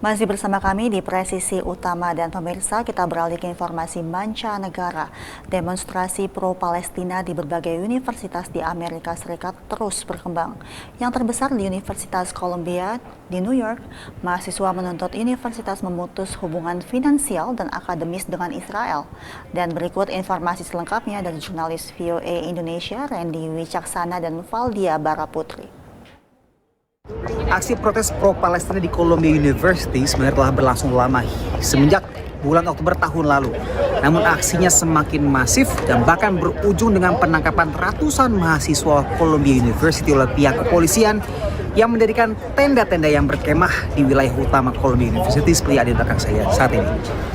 Masih bersama kami di Presisi Utama dan pemirsa, kita beralih ke informasi mancanegara. Demonstrasi pro-Palestina di berbagai universitas di Amerika Serikat terus berkembang. Yang terbesar di Universitas Columbia di New York, mahasiswa menuntut universitas memutus hubungan finansial dan akademis dengan Israel. Dan berikut informasi selengkapnya dari jurnalis VOA Indonesia, Randy Wicaksana dan Valdia Baraputri. Aksi protes pro-Palestina di Columbia University sebenarnya telah berlangsung lama semenjak bulan Oktober tahun lalu. Namun aksinya semakin masif dan bahkan berujung dengan penangkapan ratusan mahasiswa Columbia University oleh pihak kepolisian yang mendirikan tenda-tenda yang berkemah di wilayah utama Columbia University seperti ada di belakang saya saat ini.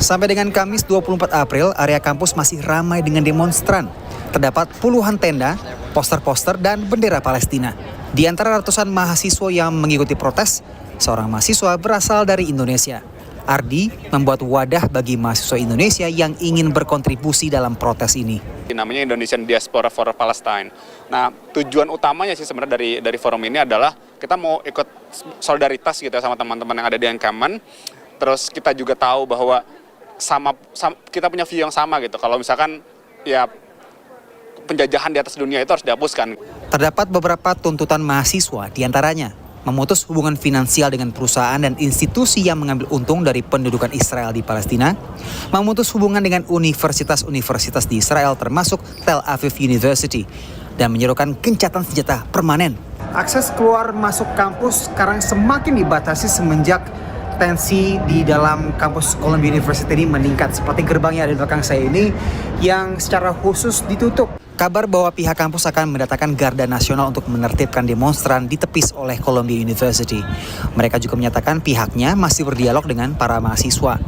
Sampai dengan Kamis 24 April, area kampus masih ramai dengan demonstran. Terdapat puluhan tenda, poster-poster, dan bendera Palestina. Di antara ratusan mahasiswa yang mengikuti protes, seorang mahasiswa berasal dari Indonesia. Ardi membuat wadah bagi mahasiswa Indonesia yang ingin berkontribusi dalam protes ini. Namanya Indonesian Diaspora for Palestine. Nah, tujuan utamanya sih sebenarnya dari forum ini adalah kita mau ikut solidaritas gitu sama teman-teman yang ada di Ancaman. Terus kita juga tahu bahwa kita punya view yang sama gitu. Kalau misalkan ya penjajahan di atas dunia itu harus dihapuskan. Terdapat beberapa tuntutan mahasiswa, diantaranya memutus hubungan finansial dengan perusahaan dan institusi yang mengambil untung dari pendudukan Israel di Palestina, memutus hubungan dengan universitas-universitas di Israel termasuk Tel Aviv University, dan menyerukan gencatan senjata permanen. Akses keluar masuk kampus sekarang semakin dibatasi semenjak tensi di dalam kampus Columbia University ini meningkat, seperti gerbangnya ada di belakang saya ini yang secara khusus ditutup. Kabar bahwa pihak kampus akan mendatangkan Garda Nasional untuk menertibkan demonstran ditepis oleh Columbia University. Mereka juga menyatakan pihaknya masih berdialog dengan para mahasiswa.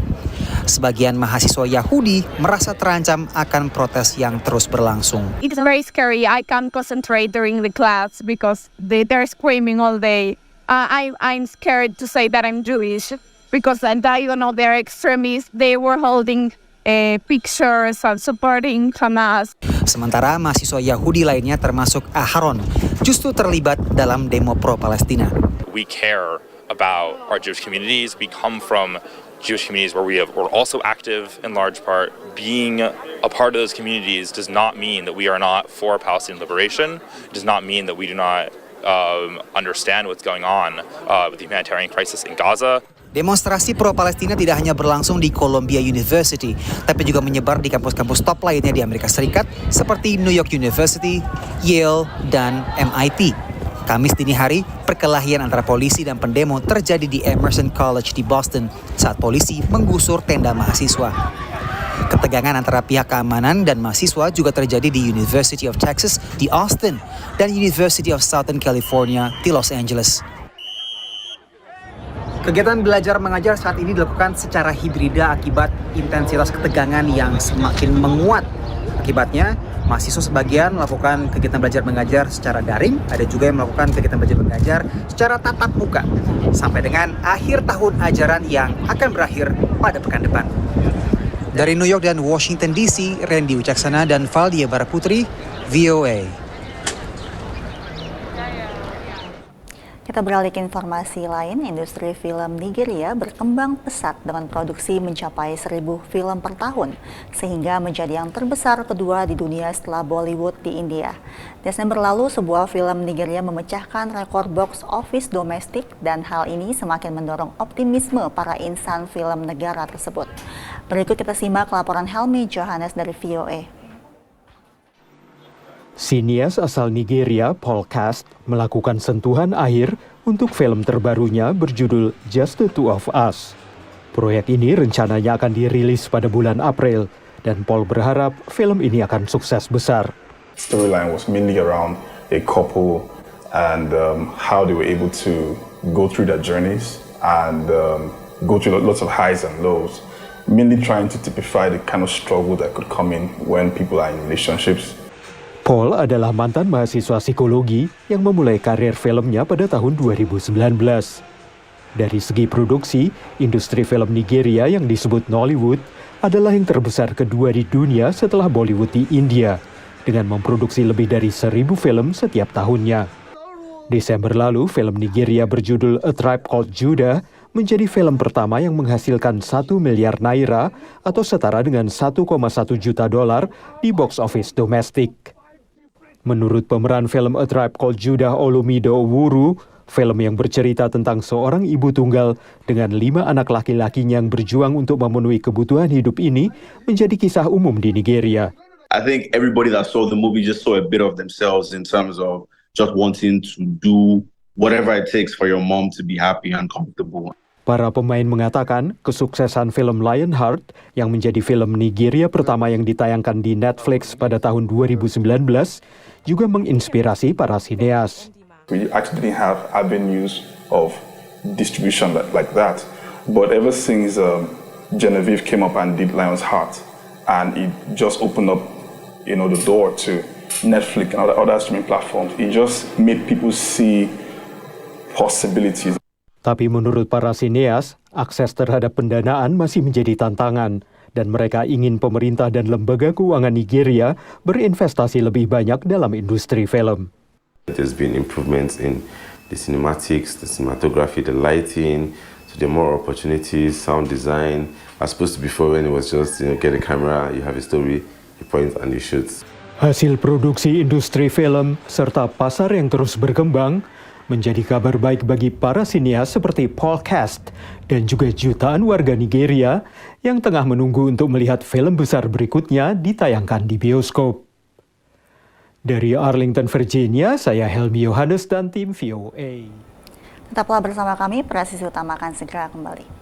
Sebagian mahasiswa Yahudi merasa terancam akan protes yang terus berlangsung. It's very scary. I can't concentrate during the class because they're screaming all day. I'm scared to say that I'm Jewish because they're extremists. They were holding pictures and supporting Hamas. Sementara mahasiswa Yahudi lainnya termasuk Aharon justru terlibat dalam demo pro-Palestina. We care about our Jewish communities. We come from Jewish communities where we're also active in large part. Being a part of those communities does not mean that we are not for Palestinian liberation. It does not mean that we do not understand what's going on with the humanitarian crisis in Gaza. Demonstrasi pro-Palestina tidak hanya berlangsung di Columbia University, tapi juga menyebar di kampus-kampus top lainnya di Amerika Serikat seperti New York University, Yale, dan MIT. Kamis dini hari, perkelahian antara polisi dan pendemo terjadi di Emerson College di Boston saat polisi menggusur tenda mahasiswa. Ketegangan antara pihak keamanan dan mahasiswa juga terjadi di University of Texas di Austin dan University of Southern California di Los Angeles. Kegiatan belajar mengajar saat ini dilakukan secara hibrida akibat intensitas ketegangan yang semakin menguat. Akibatnya, mahasiswa sebagian melakukan kegiatan belajar mengajar secara daring, ada juga yang melakukan kegiatan belajar mengajar secara tatap muka, sampai dengan akhir tahun ajaran yang akan berakhir pada pekan depan. Dari New York dan Washington DC, Randy Wicaksana dan Valdia Baraputri, VOA. Kita beralih ke informasi lain, industri film Nigeria berkembang pesat dengan produksi mencapai 1.000 film per tahun, sehingga menjadi yang terbesar kedua di dunia setelah Bollywood di India. Desember lalu, sebuah film Nigeria memecahkan rekor box office domestik dan hal ini semakin mendorong optimisme para insan film negara tersebut. Berikut kita simak laporan Helmi Johannes dari VOA. Sinias asal Nigeria, Paul Cast, melakukan sentuhan akhir untuk film terbarunya berjudul Just the Two of Us. Proyek ini rencananya akan dirilis pada bulan April, dan Paul berharap film ini akan sukses besar. Storyline was mainly around a couple and how they were able to go through their journeys and go through lots of highs and lows, mainly trying to typify the kind of struggle that could come in when people are in relationships. Paul adalah mantan mahasiswa psikologi yang memulai karir filmnya pada tahun 2019. Dari segi produksi, industri film Nigeria yang disebut Nollywood adalah yang terbesar kedua di dunia setelah Bollywood di India, dengan memproduksi lebih dari 1.000 film setiap tahunnya. Desember lalu, film Nigeria berjudul A Tribe Called Judah menjadi film pertama yang menghasilkan 1 miliar naira atau setara dengan 1,1 juta dolar di box office domestik. Menurut pemeran film A Tribe Called Judah Olumido Owuru, film yang bercerita tentang seorang ibu tunggal dengan 5 anak laki-lakinya yang berjuang untuk memenuhi kebutuhan hidup ini menjadi kisah umum di Nigeria. I think everybody that saw the movie just saw a bit of themselves in terms of just wanting to do whatever it takes for your mom to be happy and comfortable. Para pemain mengatakan kesuksesan film Lionheart yang menjadi film Nigeria pertama yang ditayangkan di Netflix pada tahun 2019 juga menginspirasi para sineas. We actually didn't have avenues of distribution like that. But ever since Genevieve came up and did Lion's Heart, and it just opened up, the door to Netflix and other streaming platforms, it just made people see possibilities. Tapi menurut para sineas, akses terhadap pendanaan masih menjadi tantangan dan mereka ingin pemerintah dan lembaga keuangan Nigeria berinvestasi lebih banyak dalam industri film. There's been improvements in the cinematics, the cinematography, the lighting, so there are more opportunities, sound design, as opposed to before when it was just, get a camera, you have a story, you point and you shoot. Hasil produksi industri film serta pasar yang terus berkembang menjadi kabar baik bagi para sineas seperti Paul Cast dan juga jutaan warga Nigeria yang tengah menunggu untuk melihat film besar berikutnya ditayangkan di bioskop. Dari Arlington, Virginia, saya Helmi Yohanes dan tim VOA. Tetaplah bersama kami, Presisi Utama akan segera kembali.